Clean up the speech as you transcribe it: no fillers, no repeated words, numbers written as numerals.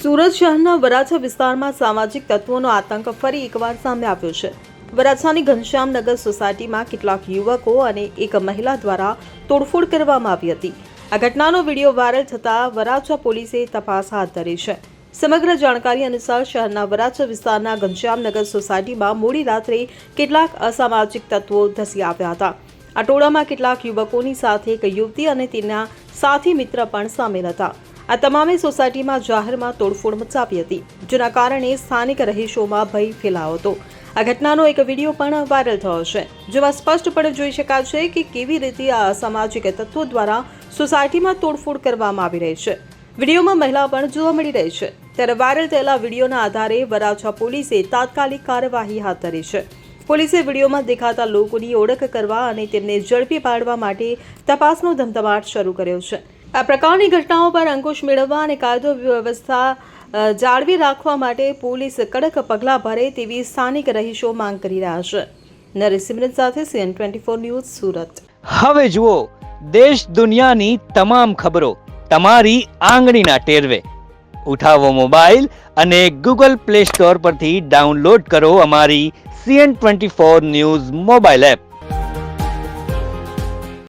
સુરત શહેરના વરાછા વિસ્તારમાં સામાજિક તત્વોનો આતંક ફરી એકવાર સામે આવ્યો છે। વરાછાની ઘનશ્યામનગર સોસાયટીમાં કેટલાક યુવકો અને એક મહિલા દ્વારા તોડફોડ કરવામાં આવી હતી। આ ઘટનાનો વિડીયો વાયરલ થતાં વરાછા પોલીસે તપાસ હાથ ધરી છે। સમગ્ર જાણકારી અનુસાર શહેરના વરાછા વિસ્તારના ઘનશ્યામનગર સોસાયટીમાં મોડી રાત્રે કેટલાક અસામાજિક તત્વો ધસી આવ્યા હતા। આ ટોળામાં કેટલાક યુવકોની સાથે એક યુવતી અને તેના સાથી મિત્ર પણ સામેલ હતા। આ તમામે સોસાયટીમાં જાહેરમાં તોડફોડ મચાવી હતી, જેના કારણે સ્થાનિક રહીશોમાં ભય ફેલાયો હતો। આ ઘટનાનો એક વિડીયો પણ વાયરલ થયો છે, જેમાં સ્પષ્ટપણે જોઈ શકાય છે કે કેવી રીતે આ અસામાજિક તત્વો દ્વારા સોસાયટીમાં તોડફોડ કરવામાં આવી રહી છે। વિડીયોમાં મહિલા પણ જોવા મળી રહી છે। ત્યારે વાયરલ થયેલા વિડીયોના આધારે વરાછા પોલીસે તાત્કાલિક કાર્યવાહી હાથ ધરી છે। પોલીસે વિડીયોમાં દેખાતા લોકોની ઓળખ કરવા અને તેમને ઝડપી પાડવા માટે તપાસનો ધમધમાટ શરૂ કર્યો છે। આ પ્રકારની ઘટનાઓ પર અંકુશ મેળવવા અને કાયદો વ્યવસ્થા જાળવી રાખવા માટે પોલીસ કડક પગલાં ભરે તેવી સ્થાનિક રહીશો માંગ કરી રહ્યા છે। નરેશ સિમરન સાથે CN24 ન્યૂઝ સુરત। હવે જુઓ દેશ દુનિયાની તમામ ખબરો તમારી આંગળીના ટેરવે। ઉઠાવો મોબાઈલ અને Google Play Store પરથી ડાઉનલોડ કરો અમારી CN24 ન્યૂઝ મોબાઈલ એપ।